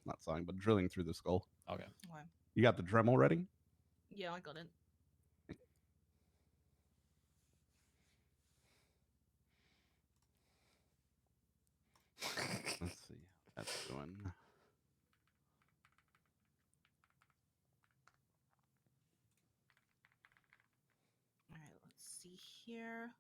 well, not sawing, but drilling through the skull. Okay. You got the Dremel ready? Yeah, I got it. Let's see how that's doing. All right, let's see here.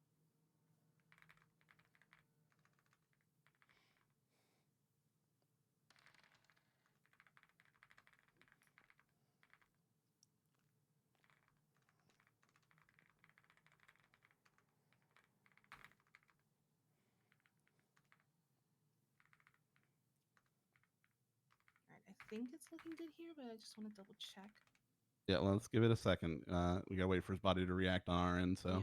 All right, I think it's looking good here, but I just want to double check. Yeah, well, let's give it a second. We gotta wait for his body to react on our end. So. Yeah.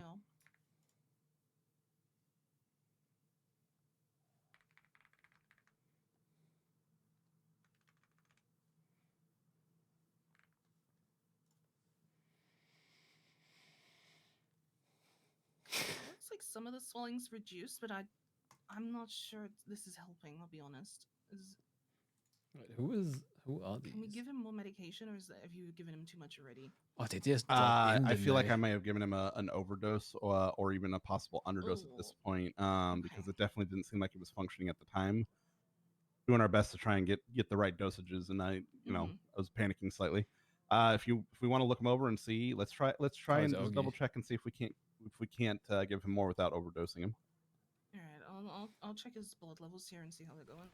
It looks like some of the swelling's reduced, but I'm not sure this is helping. I'll be honest. Wait, who are these? Can we give him more medication, or have you given him too much already? Oh, they just dropped in. I feel like I may have given him an overdose or even a possible underdose at this point, because it definitely didn't seem like it was functioning at the time. Doing our best to try and get the right dosages, and I was panicking slightly. If we want to look him over and see, let's try and just double check and see if we can't give him more without overdosing him. All right, I'll check his blood levels here and see how they're going.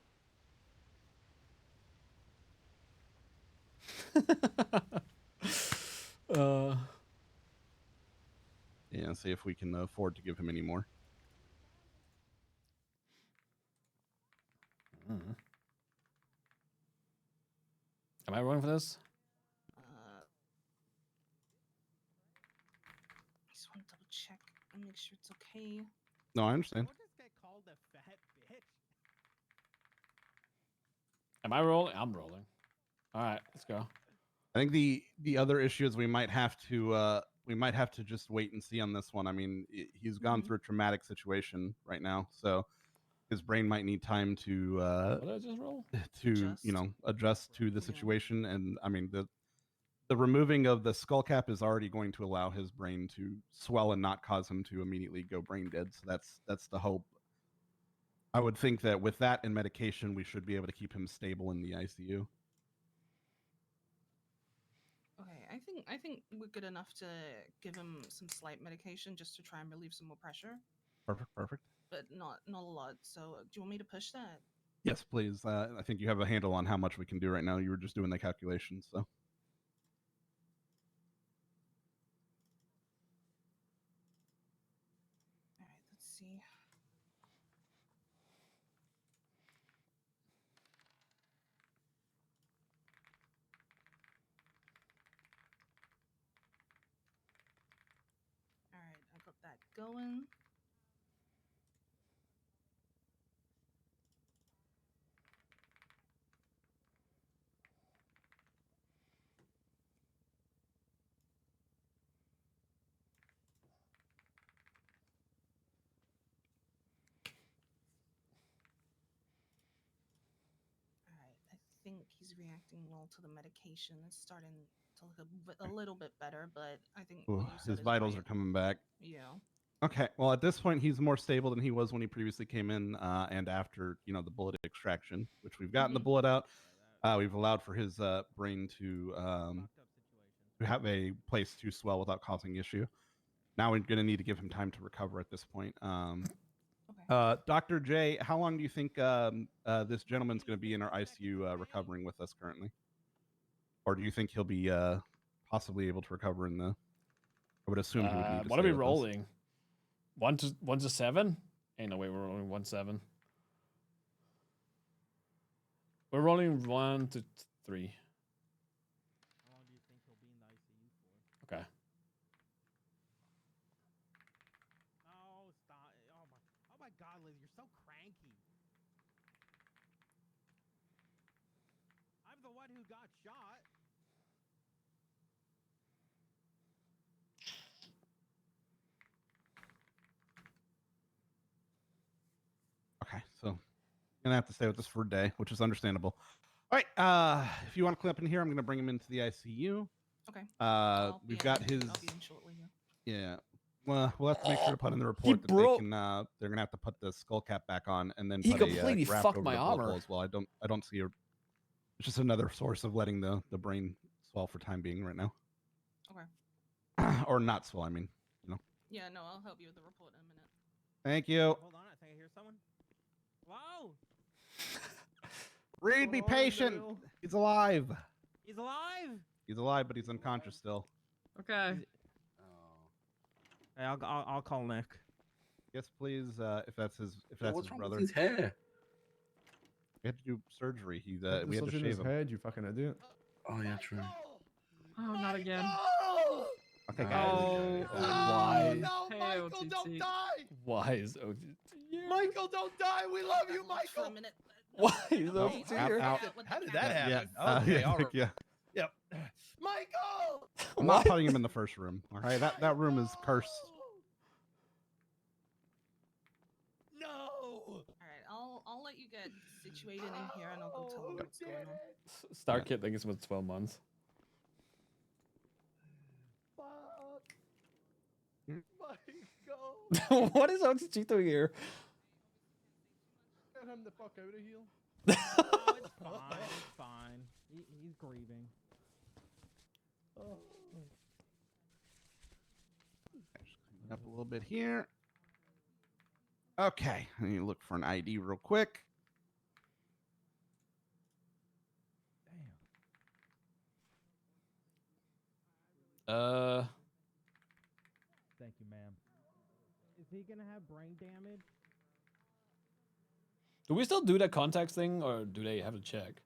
Yeah, see if we can afford to give him any more. Am I wrong for this? I just want to double check and make sure it's okay. No, I understand. What does get called a fat bitch? Am I rolling? I'm rolling. All right, let's go. I think the other issue is we might have to just wait and see on this one. I mean, he's gone through a traumatic situation right now, so his brain might need time to what did I just roll? To adjust to the situation. And I mean, the removing of the skull cap is already going to allow his brain to swell and not cause him to immediately go brain dead. So that's the hope. I would think that with that and medication, we should be able to keep him stable in the ICU. Okay, I think we're good enough to give him some slight medication just to try and relieve some more pressure. Perfect. But not a lot. So do you want me to push that? Yes, please. I think you have a handle on how much we can do right now. You were just doing the calculations, so. All right, let's see. All right, I got that going. I think he's reacting well to the medication. It's starting to look a little bit better, but I think his vitals are coming back. Yeah. Okay. Well, at this point, he's more stable than he was when he previously came in, and after the bullet extraction, which we've gotten the bullet out. We've allowed for his brain to have a place to swell without causing issue. Now we're going to need to give him time to recover at this point. Dr. J, how long do you think this gentleman's going to be in our ICU recovering with us currently? Or do you think he'll be possibly able to recover in the... I would assume he would need to what are we rolling? 1 to 7? Ain't no way we're rolling 1-7. We're rolling 1 to 3. How long do you think he'll be in the ICU for? Okay. Oh, stop. Oh my God, Liz, you're so cranky. I'm the one who got shot. Okay, so I'm going to have to stay with this for a day, which is understandable. All right. If you want to clean up in here, I'm going to bring him into the ICU. Okay. We've got his. I'll be in shortly. Yeah. Yeah. Well, we'll have to make sure to put in the He report that broke. they can. They're gonna have to put the skull cap back on and then He put completely a graft fucked over my the bullet hole armor. as well. I don't see a. It's just another source of letting the brain swell for time being right now. Okay. Or not swell. I mean, Yeah. No, I'll help you with the report in a minute. Thank you. Hold on a second. I hear someone. Whoa! Reed, be patient. He's alive. He's alive. He's alive, but he's unconscious still. Okay. Hey, I'll call Nick. Yes, please. If that's his What's wrong brother. with his hair? We had to do surgery. We Put had this to in shave his him. head, you fucking idiot. Oh yeah, true. Oh, not again. Okay, Oh, guys. Why? No, Hey, Michael, don't OTT. die! Why is OTT? Michael, don't die! We love you, For a Michael! minute. Why is No, OTT I'll here? Out. get with the How did camera. that Yeah. happen? Okay, all right. Yeah. Yep. Michael! I'm not putting him in the first room. All right, that room is cursed. No! All right. I'll let you get situated in here, and I'll go tell him what's going on. Star Kid thinks it was 12 months. Fuck! Michael! What is OTT doing here? Get him the fuck out of here. Oh, it's fine. It's fine. He's grieving. Just clean up a little bit here. Okay, I need to look for an ID real quick. Thank you, ma'am. Is he gonna have brain damage? Do we still do that contacts thing, or do they have to check?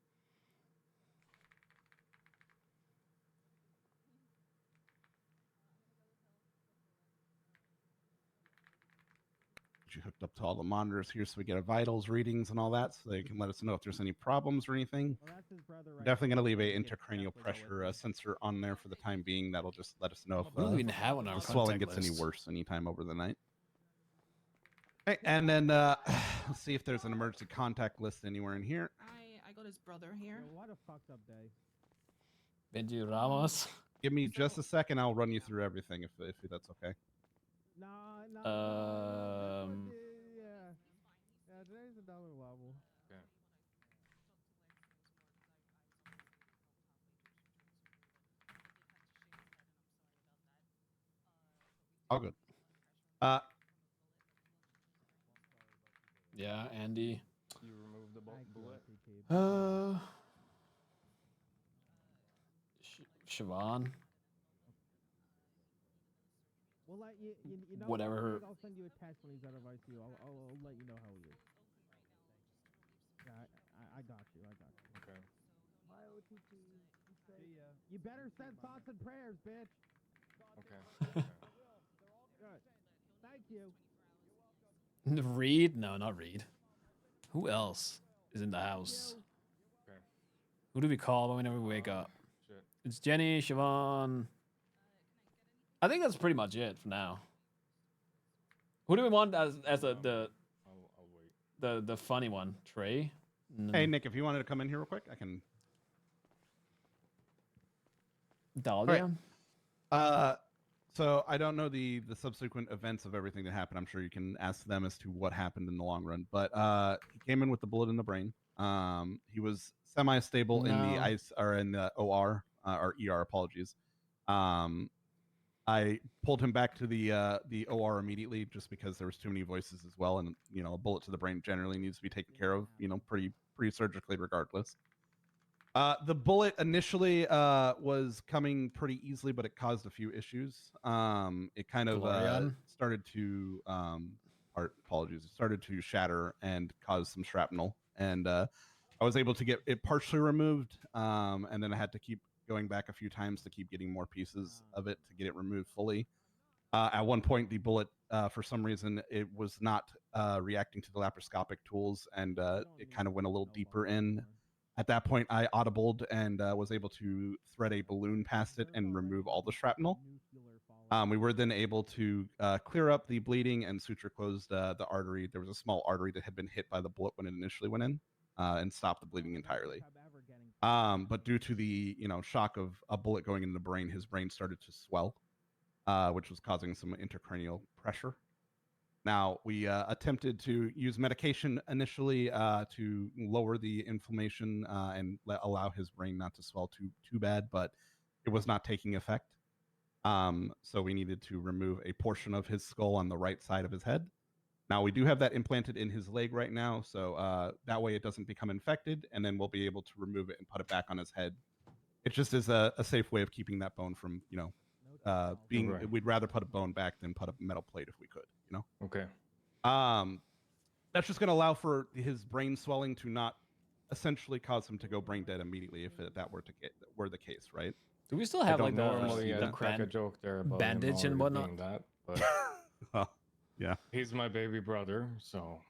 You hooked up to all the monitors here, so we get our vitals readings and all that, so they can let us know if there's any problems or anything. Well, that's his brother. We're definitely going to leave a intracranial pressure sensor on there for the time being. That'll just let us know We don't if even have on our the swelling contact gets any list. worse anytime over the night. Okay, and then let's see if there's an emergency contact list anywhere in here. I got his brother here. What a fucked up day. Benji Ramos. Give me just a second. I'll run you through everything if that's okay. No. Yeah. Yeah, today's a dollar level. All good. Yeah, Andy. You removed the Thank you, bullet. OTT. Siobhan. We'll let you know. Whatever what, her- Nick, I'll send you a text when he's out of ICU. I'll let you know how he is. Yeah, I got you. Okay. My OTT. You better send thoughts and prayers, bitch. Okay. Good. Thank you. Reed? No, not Reed. Who else is in the house? Okay. Who do we call whenever we wake up? Shit. It's Jenny, Siobhan. I think that's pretty much it for now. Who do we want as the I'll wait. the funny one? Trey? No. Hey, Nick, if you wanted to come in here real quick, I can. Dahlia? So I don't know the subsequent events of everything that happened. I'm sure you can ask them as to what happened in the long run. But he came in with the bullet in the brain. He was semi-stable in the No. ice or in the OR or ER. Apologies. I pulled him back to the OR immediately just because there was too many voices as well, and a bullet to the brain generally needs to be taken care of, pretty surgically regardless. The bullet initially was coming pretty easily, but it caused a few issues. It kind of Glorion? started to apologies, it started to shatter and cause some shrapnel, and I was able to get it partially removed, and then I had to keep going back a few times to keep getting more pieces of it to get it removed fully. At one point, the bullet, for some reason, it was not reacting to the laparoscopic tools, and it kind of went a little deeper in. At that point, I audibled and was able to thread a balloon past it and remove all the shrapnel. We were then able to clear up the bleeding and suture closed the artery. There was a small artery that had been hit by the bullet when it initially went in, and stopped the bleeding entirely. But due to the shock of a bullet going into the brain, his brain started to swell, which was causing some intracranial pressure. Now, we attempted to use medication initially to lower the inflammation and allow his brain not to swell too bad, but it was not taking effect. So we needed to remove a portion of his skull on the right side of his head. Now, we do have that implanted in his leg right now, so that way it doesn't become infected, and then we'll be able to remove it and put it back on his head. It just is a safe way of keeping that bone from, being. Right. We'd rather put a bone back than put a metal plate if we could, Okay. That's just going to allow for his brain swelling to not essentially cause him to go brain dead immediately if that were the case, right? Do we still have don't like the Normally, the I'd crack a band- joke there about bandage him and already whatnot? being that, but Oh, yeah. he's my baby brother, so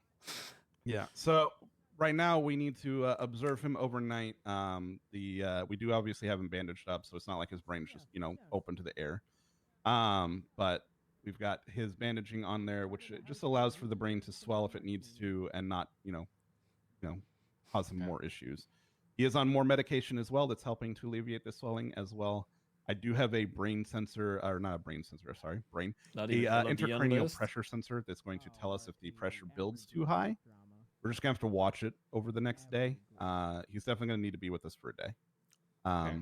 Yeah. So right now we need to observe him overnight. We do obviously have him bandaged up, so it's not like his brain's just open to the air. But we've got his bandaging on there, which it just allows for the brain to swell if it needs to, and not cause him Okay. more issues. He is on more medication as well that's helping to alleviate the swelling as well. I do have a brain sensor, or not a brain sensor, sorry, brain. Not The even LOD on intracranial list? pressure sensor that's going to tell us if the pressure builds too high. We're just gonna have to watch it over the next day. He's definitely gonna need to be with us for a day.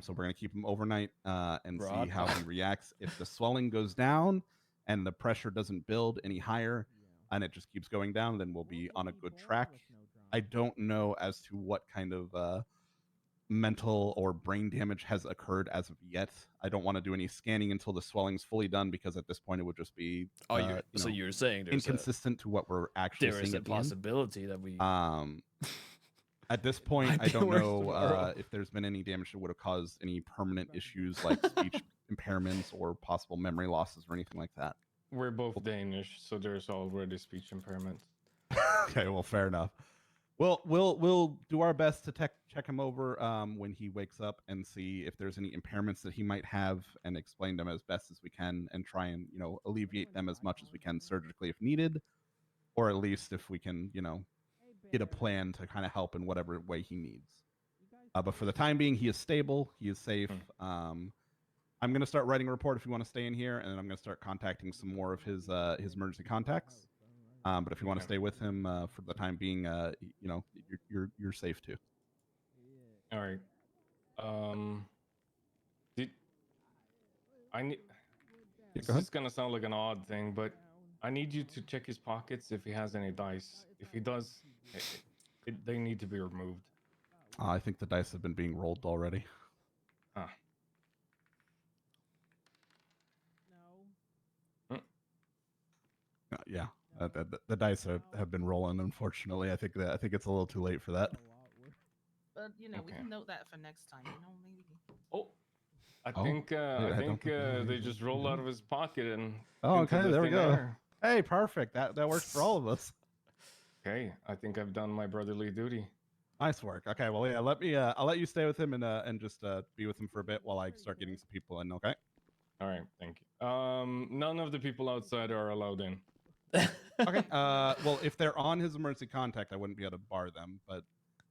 So we're gonna keep him overnight and see Rod. how he reacts. If the swelling goes down and the pressure doesn't build any higher, and it just keeps going down, then we'll be on a good track. I don't know as to what kind of mental or brain damage has occurred as of yet. I don't want to do any scanning until the swelling's fully done, because at this point it would just be So you're saying there's inconsistent to what we're actually there is seeing a at the end. possibility that we At this point, Might I be don't worse know tomorrow. if there's been any damage that would have caused any permanent issues like speech impairments or possible memory losses or anything like that. we're both Danish, so there's already speech impairment. Okay, well, fair enough. We'll do our best to check him over when he wakes up and see if there's any impairments that he might have, and explain them as best as we can, and try and alleviate them as much as we can surgically if needed, or at least if we can get a plan to kind of help in whatever way he needs. But for the time being, he is stable. He is safe. I'm going to start writing a report if you want to stay in here, and then I'm going to start contacting some more of his emergency contacts. But if you want to Okay. stay with him for the time being, you're safe too. All right. Did I need? Yeah, This go ahead. is gonna sound like an odd thing, but I need you to check his pockets if he has any dice. If he does, they need to be removed. I think the dice have been being rolled already. Ah. Yeah, the dice have been rolling. Unfortunately, I think it's a little too late for that. But we Okay. can note that for next time. Maybe. Oh, I Oh, think I don't think they just rolled out of his pocket and. Oh, into okay, the there we thin go. air. Hey, perfect. That works for all of us. Okay, I think I've done my brotherly duty. Nice work. Okay, well, yeah, I'll let you stay with him and just be with him for a bit while I start getting some people in. Okay. All right, thank you. None of the people outside are allowed in. Okay. Well, if they're on his emergency contact, I wouldn't be able to bar them. But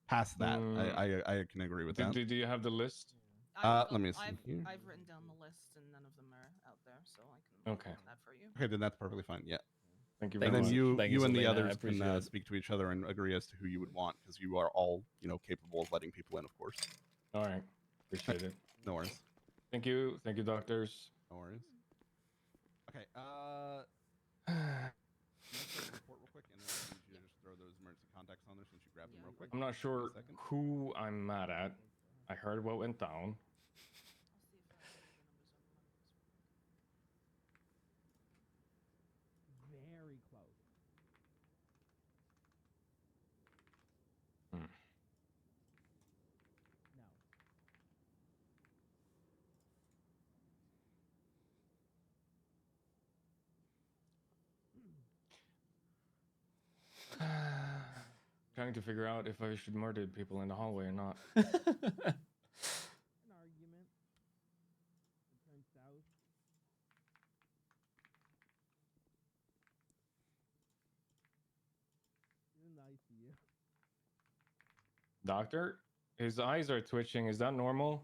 past that, I can agree with that. Do you have the list? Let me see I've, here. I've written down the list, and none of them are out there, so I can Okay. do that for you. Okay, then that's perfectly fine. Yeah. Thank you Thank very And then much. you Thank you, and the Selena. I others appreciate can it. speak to each other and agree as to who you would want, because you are all capable of letting people in, of course. All right, appreciate it. No worries. Thank you, doctors. No worries. Okay. Can I start the report real quick, and then I need you to just throw those emergency contacts on there since you grabbed them real quick. I'm not Give me a sure second. who I'm mad at. I heard what went down. Very close. Hmm. No. Trying to figure out if I should murder people in the hallway or not. An argument. It turns south. He's in the ICU. Doctor, his eyes are twitching. Is that normal?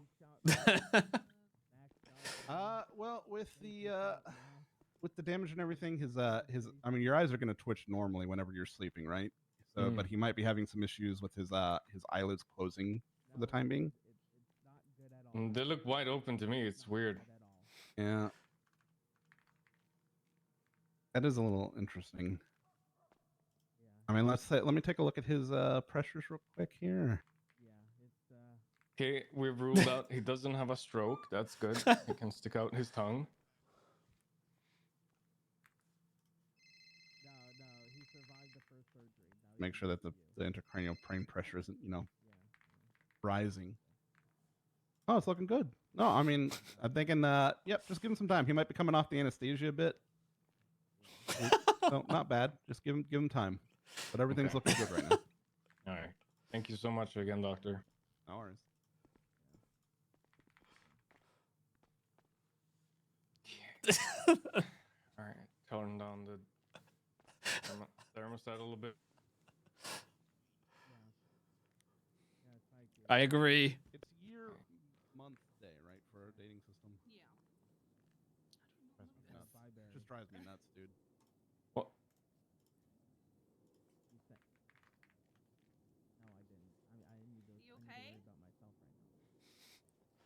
Well, with the damage and everything, I mean, your eyes are going to twitch normally whenever you're sleeping, right? So, but he might be having some issues with his eyelids closing for the time being. They look wide open to me. It's weird. Yeah, that is a little interesting. I mean, let me take a look at his pressures real quick here. Okay, we've ruled out he doesn't have a stroke. That's good. He can stick out his tongue. No, he survived the first surgery. Make sure that the intracranial brain pressure isn't, rising. Oh, it's looking good. No, I mean, I'm thinking, yep, just give him some time. He might be coming off the anesthesia a bit. So, not bad. Just give him time. But everything's looking good right now. All right. Thank you so much again, doctor. No worries. All right. Turn down the thermostat a little bit. I agree. It's year, month, day, right, for a dating system? Yeah. It just drives me nuts, dude. What? No, I didn't. I need to. You I need to okay? worry about myself right now.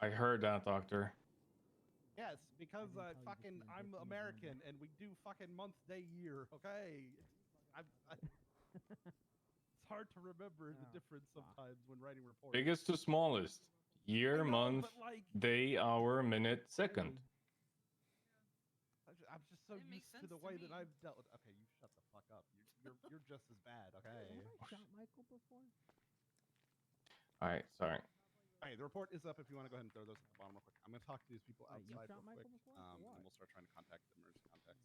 I heard that, doctor. Yes, because I didn't tell you this I'm in the American and we do fucking month, day, year. Okay, it's hard to remember the difference sometimes when writing reports. Biggest to smallest. Year, I know, month, but, like, day, hour, minute, second. I'm just so It makes used to sense the to way that me. I've dealt with. Okay, you shut the fuck up. You're just as bad. Okay. Have I shot Michael before? All right, sorry. Hey, the report is up if you want to go ahead and throw those at the bottom real quick. I'm going to talk to these people Wait, you outside shot real quick, Michael before? For and what? we'll start trying to contact the emergency contacts.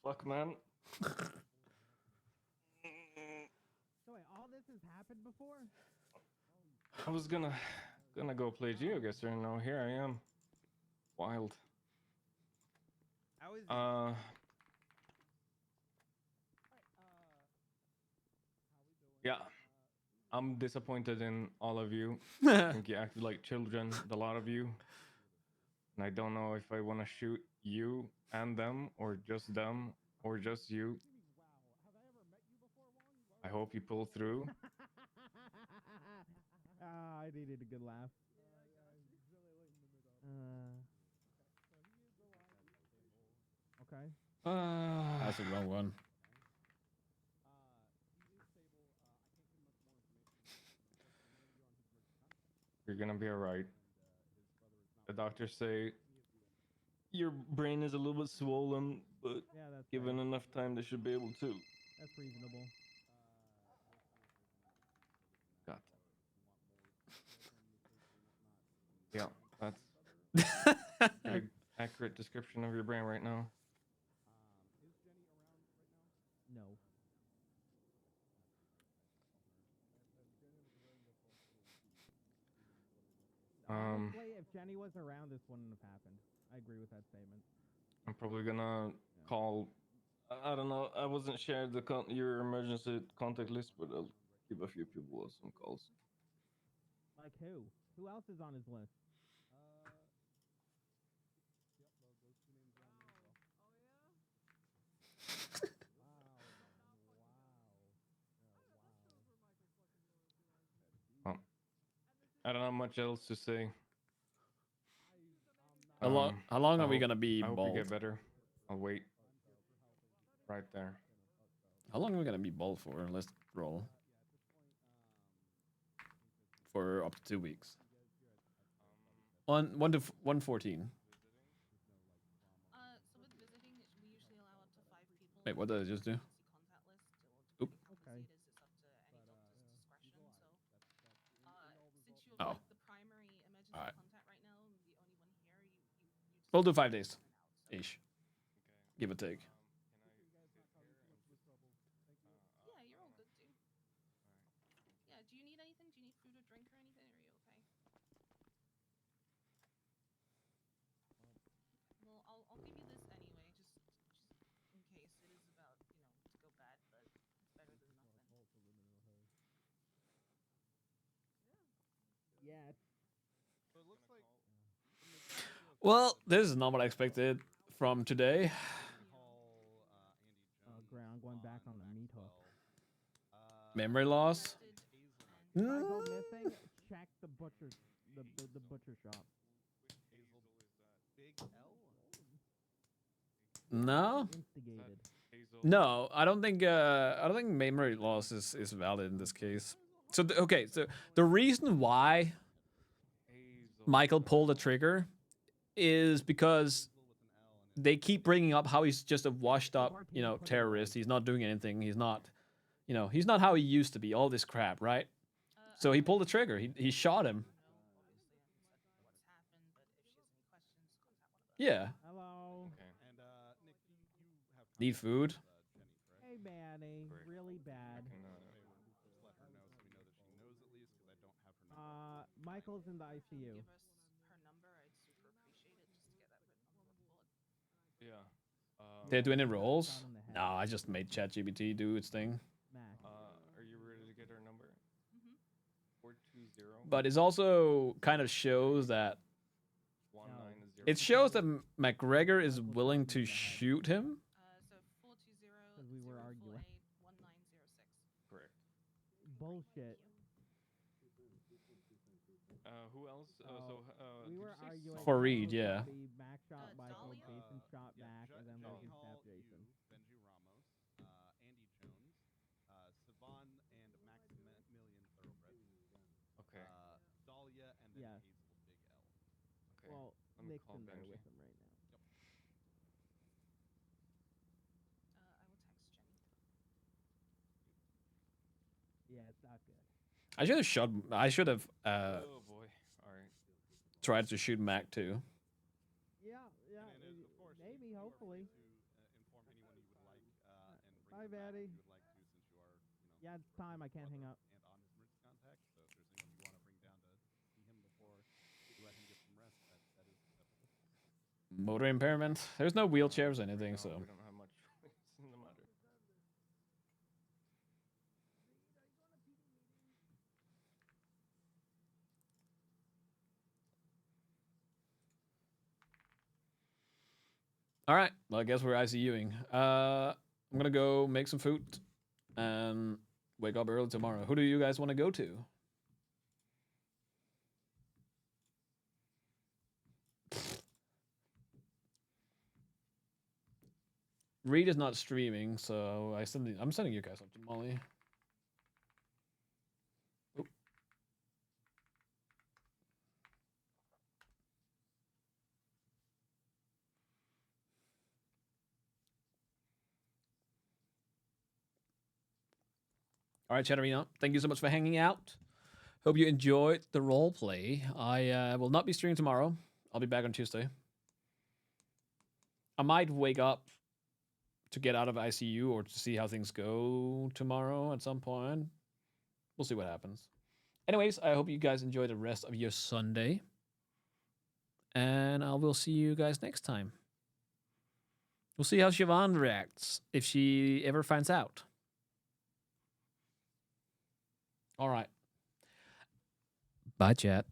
Fuck, man. So wait, all this has happened before? I was gonna go play GeoGuessr, and now here I am. Wild. How is Yeah. I'm disappointed in all of you. I think you acted like children, the lot of you. And I don't know if I want to shoot you and them, or just them, or just you. I hope you pull through. I needed a good laugh. Okay. That's the wrong one. You're gonna be alright. The doctors say your brain is a little bit swollen, but Yeah, that's given fair. enough time, they should be able to. That's reasonable. Got it. Yeah, that's pretty accurate description of your brain right now. No. Honestly, if Jenny was around, this wouldn't have happened. I agree with that statement. I'm probably gonna call. I don't know. I wasn't shared your emergency contact list, but I'll give a few people some calls. Like who? Who else is on his list? I don't have much else to say. How long are we gonna be I hope bald? you get better. I'll wait. Right there. How long are we gonna be bald for? Let's roll. For up to 2 weeks. 1 to 114. So with visiting, we usually allow up to 5 people. Wait, what did I just do? Contact list. Oop. Okay. It's up to any doctor's discretion. So, since you Oh. have the primary emergency Alright. contact right now, the only one here, you We'll do 5 days. Ish. Give or take. Yeah, you're all good, dude. Yeah, do you need anything? Do you need food or drink or anything? Or are you okay? Well, I'll give you this anyway, just in case it is about, to go bad, but it's better than nothing. Well, this is not what I expected from today. Great, I'm going back on the meat hook. Memory loss. If I go missing, check the butcher, the butcher shop. No, Instigated. no, I don't think memory loss is valid in this case. So okay, so the reason why Michael pulled the trigger is because they keep bringing up how he's just a washed up, terrorist. He's not doing anything. He's not, he's not how he used to be. All this crap, right? So he pulled the trigger. He shot him. Yeah. Hello. Okay. Need food. Hey, Manny. Really bad. Michael's in the ICU. Give us her number. I'd super appreciate it just to get that written on the bullet. Yeah. Did I do any rolls? Shot in the head. No, I just made ChatGPT do its thing. Mac. Are you ready to get her number? 420. But it also kind of shows that 190. it shows that McGregor is willing to shoot him. So 420 'Cause we were arguing. 1906. Correct. Bullshit. Who else? We did were you say arguing. For Reed, yeah. Mac shot Michael, Dahlia? Jason shot Mac, and then Logan stabbed Jason. Benji Ramos, Andy Jones, Sivan and Maximilian Thoroughbred. Okay. Dahlia and then Yes. Hazel Big L. Okay. Well, Let me Nick's call in there Benji. with him right now. I will text Jenny. Yeah, it's not good. I should have shot. I should have Oh boy. All right. tried to shoot Mac too. Yeah, yeah. And then, of course, Maybe, you are hopefully. free to inform anyone you would like and Bye, bring them back Maddie. if you would like to, since you are, Yeah, it's time. I can't hang up. and on his merch contact. So if there's anyone you want to bring down to see him before you let him get some rest, that is acceptable. Motor impairment. There's no wheelchairs or anything, Right now, so. we don't have much choice in the matter. All right. Well, I guess we're ICUing. I'm gonna go make some food and wake up early tomorrow. Who do you guys want to go to? Reed is not streaming, so I'm sending you guys up to Molly. Oop. All right, Chatterina, thank you so much for hanging out. Hope you enjoyed the role play. I will not be streaming tomorrow. I'll be back on Tuesday. I might wake up to get out of ICU or to see how things go tomorrow at some point. We'll see what happens. Anyways, I hope you guys enjoy the rest of your Sunday. And I will see you guys next time. We'll see how Siobhan reacts if she ever finds out. All right. Bye, chat.